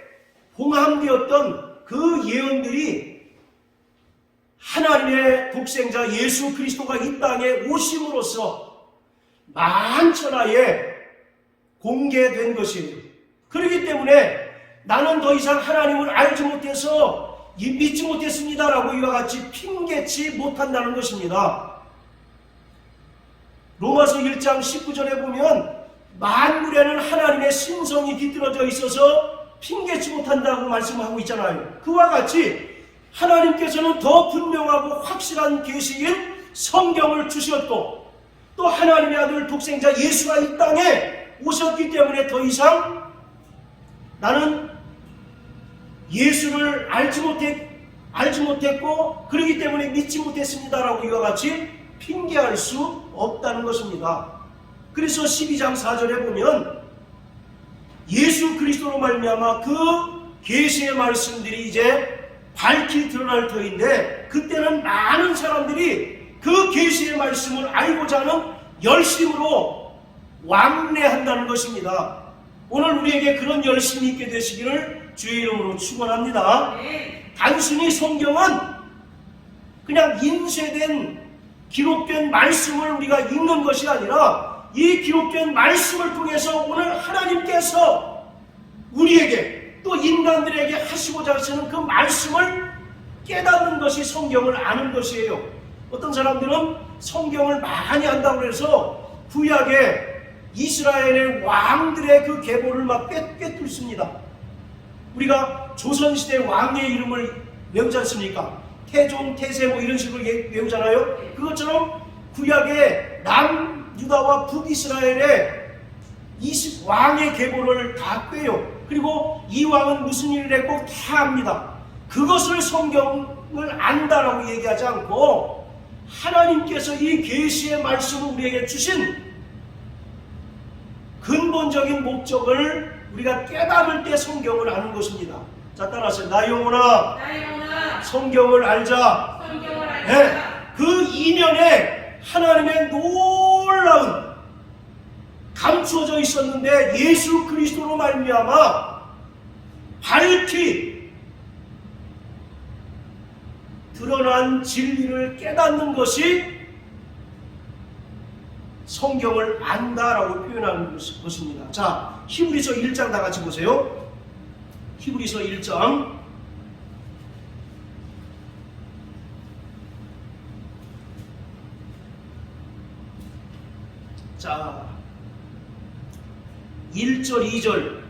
A: 봉함되었던 그 예언들이 하나님의 독생자 예수 그리스도가 이 땅에 오심으로써 만천하에 공개된 것이에요. 그렇기 때문에 나는 더 이상 하나님을 알지 못해서 믿지 못했습니다라고 이와 같이 핑계치 못한다는 것입니다. 로마서 1장 19절에 보면 만물에는 하나님의 신성이 깃들어져 있어서 핑계치 못한다고 말씀하고 있잖아요. 그와 같이 하나님께서는 더 분명하고 확실한 계시인 성경을 주셨고 또 하나님의 아들 독생자 예수가 이 땅에 오셨기 때문에 더 이상 나는 예수를 알지 못했고 그렇기 때문에 믿지 못했습니다라고 이와 같이 핑계할 수 없다는 것입니다. 그래서 12장 4절에 보면 예수 그리스도로 말미암아 그 계시의 말씀들이 이제 밝히 드러날 터인데 그때는 많은 사람들이 그 계시의 말씀을 알고자 하는 열심으로 왕래한다는 것입니다. 오늘 우리에게 그런 열심이 있게 되시기를 주의 이름으로 축원합니다. 단순히 성경은 그냥 인쇄된 기록된 말씀을 우리가 읽는 것이 아니라 이 기록된 말씀을 통해서 오늘 하나님께서 우리에게 또 인간들에게 하시고자 하시는 그 말씀을 깨닫는 것이 성경을 아는 것이에요. 어떤 사람들은 성경을 많이 안다고 해서 구약에 이스라엘의 왕들의 그 계보를 막 꿰뚫습니다. 우리가 조선시대 왕의 이름을 외우지 않습니까? 태종, 태세 뭐 이런 식으로 외우잖아요. 그것처럼 구약의 남유다와 북이스라엘의 왕의 계보를 다 꿰요. 그리고 이 왕은 무슨 일을 했고 다 압니다. 그것을 성경을 안다라고 얘기하지 않고 하나님께서 이 계시의 말씀을 우리에게 주신 근본적인 목적을 우리가 깨달을 때 성경을 아는 것입니다. 자, 따라하세요. 나 영혼아, 성경을 알자. 네, 그 이면에 하나님의 놀라운 감추어져 있었는데 예수 그리스도로 말미암아 밝히 드러난 진리를 깨닫는 것이 성경을 안다라고 표현하는 것입니다. 자, 히브리서 1장 다 같이 보세요. 히브리서 1장 자 1절 2절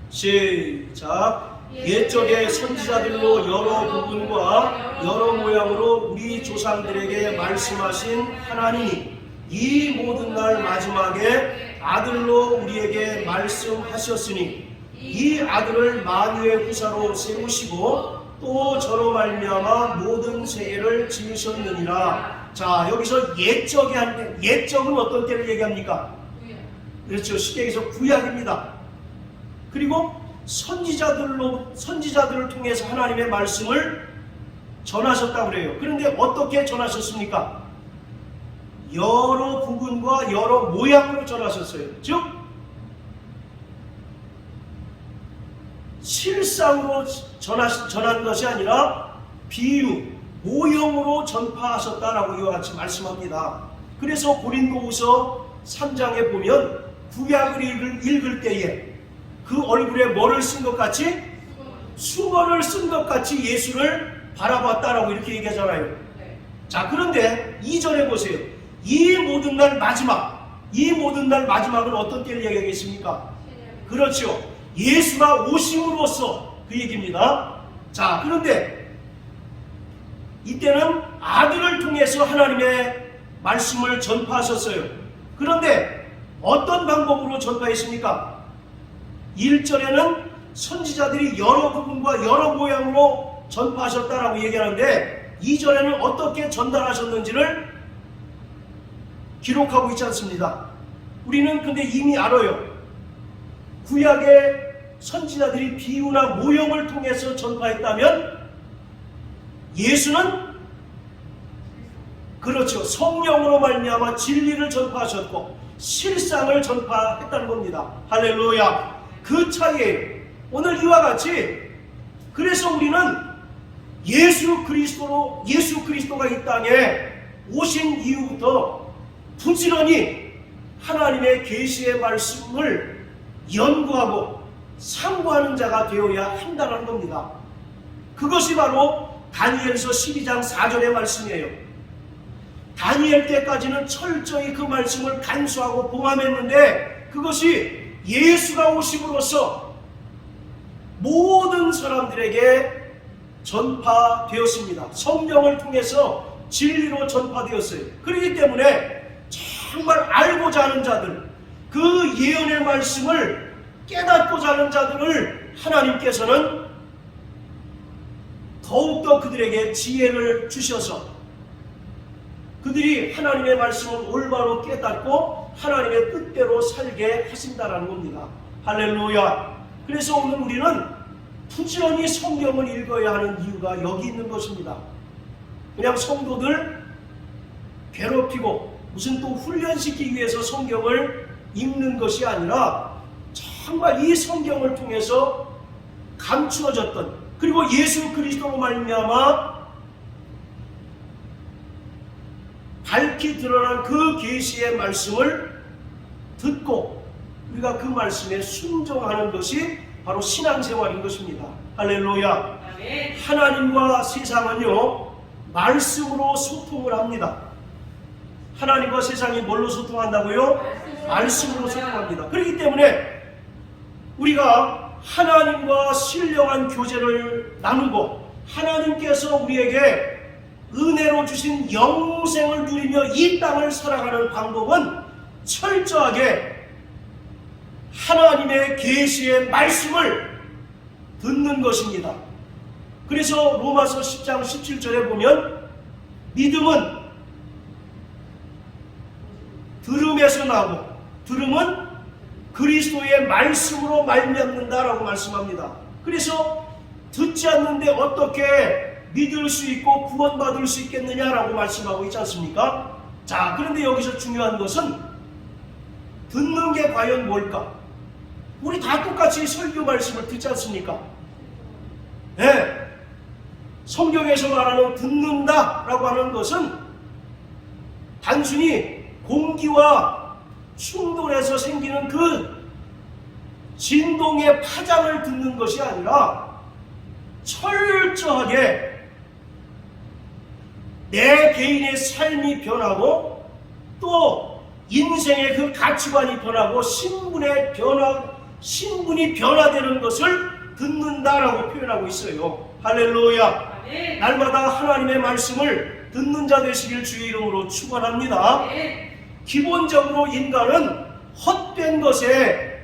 A: 시작. 옛적의 선지자들로 여러 부분과 여러 모양으로 우리 조상들에게 말씀하신 하나님이 이 모든 날 마지막에 아들로 우리에게 말씀하셨으니 이 아들을 만유의 후사로 세우시고 또 저로 말미암아 모든 세계를 지으셨느니라. 자, 여기서 옛적은 어떤 때를 얘기합니까? 그렇죠. 쉽게 얘기해서 구약입니다. 그리고 선지자들을 통해서 하나님의 말씀을 전하셨다고 그래요. 그런데 어떻게 전하셨습니까? 여러 부분과 여러 모양으로 전하셨어요. 즉 실상으로 전한 것이 아니라 비유, 모형으로 전파하셨다라고 이와 같이 말씀합니다. 그래서 고린도후서 3장에 보면 구약을 읽을 때에 그 얼굴에 뭐를 쓴 것 같이? 수건을 쓴 것 같이 예수를 바라봤다라고 이렇게 얘기하잖아요. 자, 그런데 이전에 보세요. 이 모든 날 마지막은 어떤 때를 얘기하겠습니까? 그렇죠. 예수가 오심으로써 그 얘기입니다. 자, 그런데 이때는 아들을 통해서 하나님의 말씀을 전파하셨어요. 그런데 어떤 방법으로 전파했습니까? 1절에는 선지자들이 여러 부분과 여러 모양으로 전파하셨다라고 얘기하는데 2절에는 어떻게 전달하셨는지를 기록하고 있지 않습니다. 우리는 근데 이미 알아요. 구약의 선지자들이 비유나 모형을 통해서 전파했다면 예수는 그렇죠. 성령으로 말미암아 진리를 전파하셨고 실상을 전파했다는 겁니다. 할렐루야. 그 차이에 오늘 이와 같이 그래서 우리는 예수 그리스도가 이 땅에 오신 이후부터 부지런히 하나님의 계시의 말씀을 연구하고 상고하는 자가 되어야 한다는 겁니다. 그것이 바로 다니엘서 12장 4절의 말씀이에요. 다니엘 때까지는 철저히 그 말씀을 간수하고 봉함했는데 그것이 예수가 오심으로써 모든 사람들에게 전파되었습니다. 성령을 통해서 진리로 전파되었어요. 그렇기 때문에 정말 알고자 하는 자들, 그 예언의 말씀을 깨닫고자 하는 자들을 하나님께서는 더욱더 그들에게 지혜를 주셔서 그들이 하나님의 말씀을 올바로 깨닫고 하나님의 뜻대로 살게 하신다라는 겁니다. 할렐루야. 그래서 오늘 우리는 부지런히 성경을 읽어야 하는 이유가 여기 있는 것입니다. 그냥 성도들 괴롭히고 무슨 또 훈련시키기 위해서 성경을 읽는 것이 아니라 정말 이 성경을 통해서 감추어졌던 그리고 예수 그리스도로 말미암아 밝히 드러난 그 계시의 말씀을 듣고 우리가 그 말씀에 순종하는 것이 바로 신앙생활인 것입니다. 할렐루야. 아멘. 하나님과 세상은요 말씀으로 소통을 합니다. 하나님과 세상이 뭘로 소통한다고요? 말씀으로 소통합니다. 그렇기 때문에 우리가 하나님과 신령한 교제를 나누고 하나님께서 우리에게 은혜로 주신 영생을 누리며 이 땅을 살아가는 방법은 철저하게 하나님의 계시의 말씀을 듣는 것입니다. 그래서 로마서 10장 17절에 보면 믿음은 들음에서 나고 들음은 그리스도의 말씀으로 말미암는다라고 말씀합니다. 그래서 듣지 않는데 어떻게 믿을 수 있고 구원받을 수 있겠느냐라고 말씀하고 있지 않습니까? 자, 그런데 여기서 중요한 것은 듣는 게 과연 뭘까? 우리 다 똑같이 설교 말씀을 듣지 않습니까? 네. 성경에서 말하는 듣는다라고 하는 것은 단순히 공기와 충돌해서 생기는 그 진동의 파장을 듣는 것이 아니라 철저하게 내 개인의 삶이 변하고 또 인생의 그 가치관이 변하고 신분이 변화되는 것을 듣는다라고 표현하고 있어요. 할렐루야. 네. 날마다 하나님의 말씀을 듣는 자 되시길 주의 이름으로 축원합니다. 네. 기본적으로 인간은 헛된 것에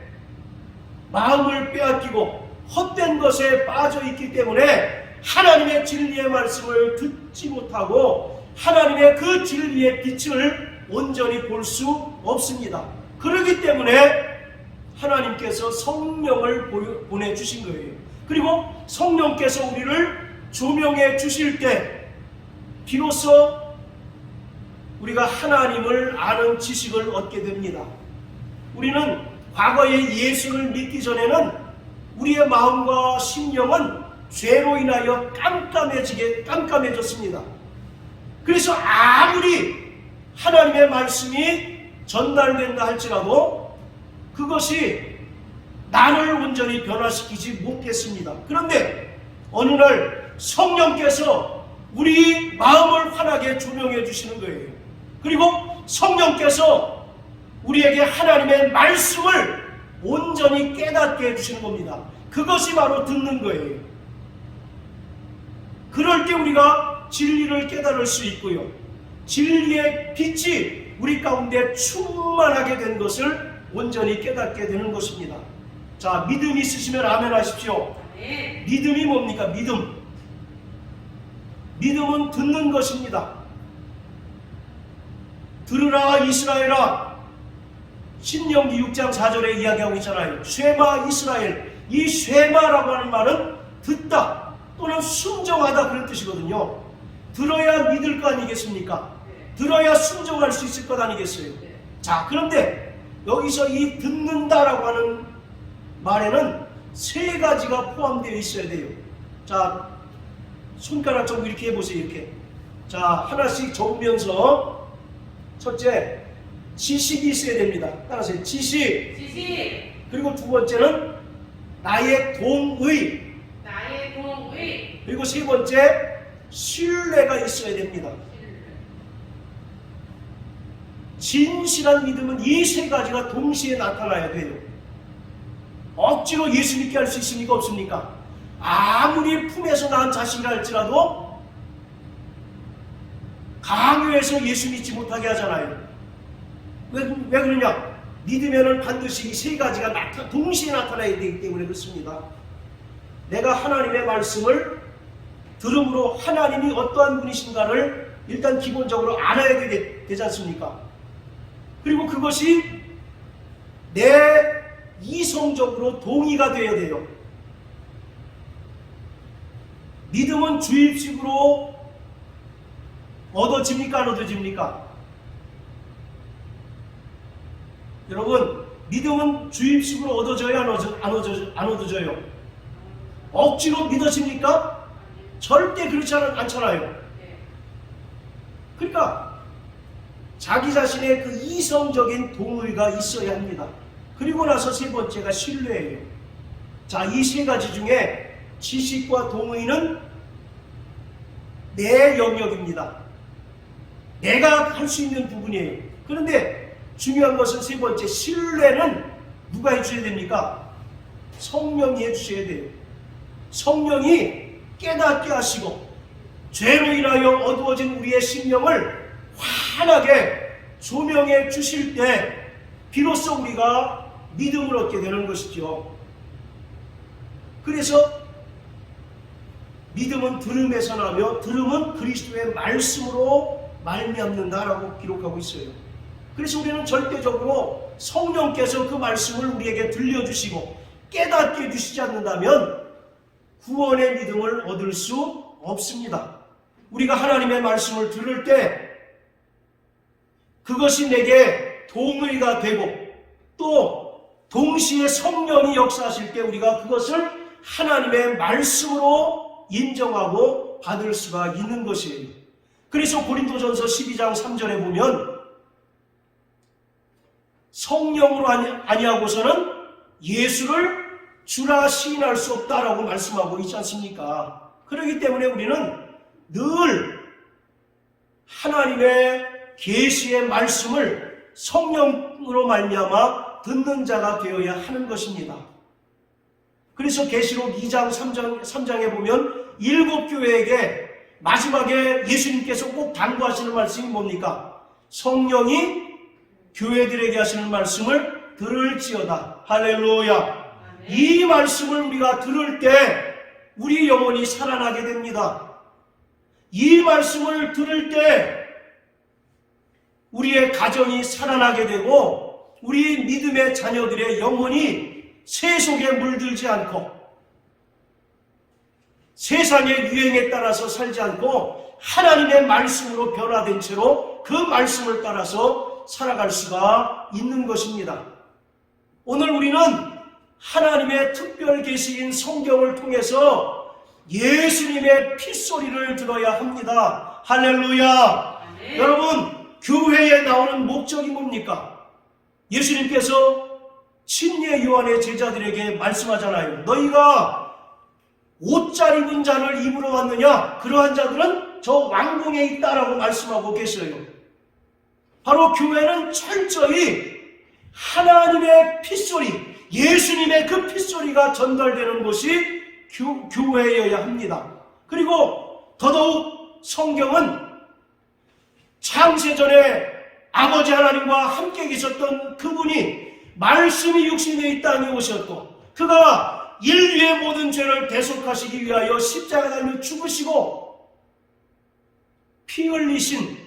A: 마음을 빼앗기고 헛된 것에 빠져 있기 때문에 하나님의 진리의 말씀을 듣지 못하고 하나님의 그 진리의 빛을 온전히 볼 수 없습니다. 그렇기 때문에 하나님께서 성령을 보내주신 거예요. 그리고 성령께서 우리를 조명해 주실 때 비로소 우리가 하나님을 아는 지식을 얻게 됩니다. 우리는 과거에 예수를 믿기 전에는 우리의 마음과 심령은 죄로 인하여 깜깜해졌습니다. 그래서 아무리 하나님의 말씀이 전달된다 할지라도 그것이 나를 온전히 변화시키지 못했습니다. 그런데 어느 날 성령께서 우리 마음을 환하게 조명해 주시는 거예요. 그리고 성령께서 우리에게 하나님의 말씀을 온전히 깨닫게 해주시는 겁니다. 그것이 바로 듣는 거예요. 그럴 때 우리가 진리를 깨달을 수 있고요. 진리의 빛이 우리 가운데 충만하게 된 것을 온전히 깨닫게 되는 것입니다. 자, 믿음이 있으시면 아멘 하십시오. 믿음이 뭡니까? 믿음은 듣는 것입니다. 들으라 이스라엘아, 신명기 6장 4절에 이야기하고 있잖아요. 쉐마 이스라엘. 이 쉐마라고 하는 말은 듣다 또는 순종하다 그런 뜻이거든요. 들어야 믿을 거 아니겠습니까? 들어야 순종할 수 있을 것 아니겠어요? 자, 그런데 여기서 이 듣는다라고 하는 말에는 세 가지가 포함되어 있어야 돼요. 자, 손가락 좀 이렇게 해보세요. 이렇게. 자, 하나씩 적으면서 첫째, 지식이 있어야 됩니다. 따라서 지식. 그리고 두 번째는 나의 동의. 그리고 세 번째, 신뢰가 있어야 됩니다. 진실한 믿음은 이 세 가지가 동시에 나타나야 돼요. 억지로 예수 믿게 할 수 있습니까? 없습니까? 아무리 품에서 낳은 자식이라 할지라도 강요해서 예수 믿지 못하게 하잖아요. 왜 그러냐? 믿으면은 반드시 이 세 가지가 동시에 나타나야 되기 때문에 그렇습니다. 내가 하나님의 말씀을 들음으로 하나님이 어떠한 분이신가를 일단 기본적으로 알아야 되지 않습니까? 그리고 그것이 내 이성적으로 동의가 되어야 돼요. 믿음은 주입식으로 얻어집니까? 안 얻어집니까? 여러분, 믿음은 주입식으로 얻어져요? 안 얻어져요? 억지로 믿어집니까? 절대 그렇지 않잖아요. 그러니까 자기 자신의 그 이성적인 동의가 있어야 합니다. 그리고 나서 세 번째가 신뢰예요. 자, 이 세 가지 중에 지식과 동의는 내 영역입니다. 내가 할 수 있는 부분이에요. 그런데 중요한 것은 세 번째, 신뢰는 누가 해주셔야 됩니까? 성령이 해주셔야 돼요. 성령이 깨닫게 하시고 죄로 인하여 어두워진 우리의 심령을 환하게 조명해 주실 때 비로소 우리가 믿음을 얻게 되는 것이죠. 그래서 믿음은 들음에서 나며 들음은 그리스도의 말씀으로 말미암는다라고 기록하고 있어요. 그래서 우리는 절대적으로 성령께서 그 말씀을 우리에게 들려주시고 깨닫게 해주시지 않는다면 구원의 믿음을 얻을 수 없습니다. 우리가 하나님의 말씀을 들을 때 그것이 내게 동의가 되고 또 동시에 성령이 역사하실 때 우리가 그것을 하나님의 말씀으로 인정하고 받을 수가 있는 것이에요. 그래서 고린도전서 12장 3절에 보면 성령으로 아니하고서는 예수를 주라 시인할 수 없다라고 말씀하고 있지 않습니까? 그렇기 때문에 우리는 늘 하나님의 계시의 말씀을 성령으로 말미암아 듣는 자가 되어야 하는 것입니다. 그래서 계시록 2장 3장에 보면 7교회에게 마지막에 예수님께서 꼭 당부하시는 말씀이 뭡니까? 성령이 교회들에게 하시는 말씀을 들을지어다. 할렐루야. 이 말씀을 우리가 들을 때 우리 영혼이 살아나게 됩니다. 이 말씀을 들을 때 우리의 가정이 살아나게 되고 우리 믿음의 자녀들의 영혼이 세속에 물들지 않고 세상의 유행에 따라서 살지 않고 하나님의 말씀으로 변화된 채로 그 말씀을 따라서 살아갈 수가 있는 것입니다. 오늘 우리는 하나님의 특별 계시인 성경을 통해서 예수님의 핏소리를 들어야 합니다. 할렐루야. 네. 여러분, 교회에 나오는 목적이 뭡니까? 예수님께서 침례 요한의 제자들에게 말씀하잖아요. 너희가 옷 잘 입은 자를 입으러 왔느냐? 그러한 자들은 저 왕궁에 있다라고 말씀하고 계셔요. 바로 교회는 철저히 하나님의 핏소리, 예수님의 그 핏소리가 전달되는 것이 교회여야 합니다. 그리고 더더욱 성경은 창세전에 아버지 하나님과 함께 계셨던 그분이 말씀이 육신에 이 땅에 오셨고 그가 인류의 모든 죄를 대속하시기 위하여 십자가에 달려 죽으시고 피 흘리신,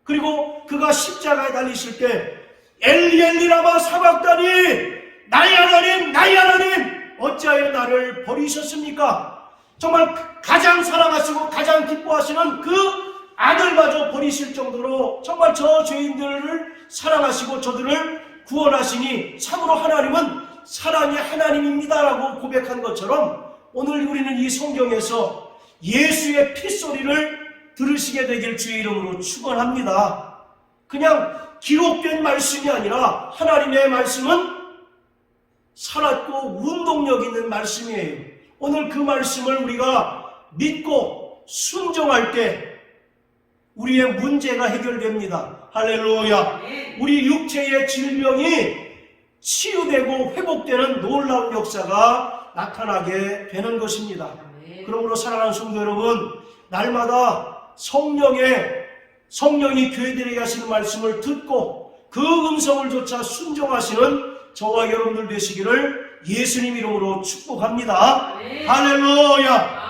A: 그리고 그가 십자가에 달리실 때 엘리 엘리 라마 사박다니 나의 하나님 나의 하나님 어찌하여 나를 버리셨습니까? 정말 가장 사랑하시고 가장 기뻐하시는 그 아들마저 버리실 정도로 정말 저 죄인들을 사랑하시고 저들을 구원하시니 참으로 하나님은 사랑의 하나님입니다라고 고백한 것처럼 오늘 우리는 이 성경에서 예수의 핏소리를 들으시게 되길 주의 이름으로 축원합니다. 그냥 기록된 말씀이 아니라 하나님의 말씀은 살았고 운동력 있는 말씀이에요. 오늘 그 말씀을 우리가 믿고 순종할 때 우리의 문제가 해결됩니다. 할렐루야. 우리 육체의 질병이 치유되고 회복되는 놀라운 역사가 나타나게 되는 것입니다. 그러므로 사랑하는 성도 여러분, 날마다 성령이 교회들에게 하시는 말씀을 듣고 그 음성을 조차 순종하시는 저와 여러분들 되시기를 예수님 이름으로 축복합니다. 할렐루야.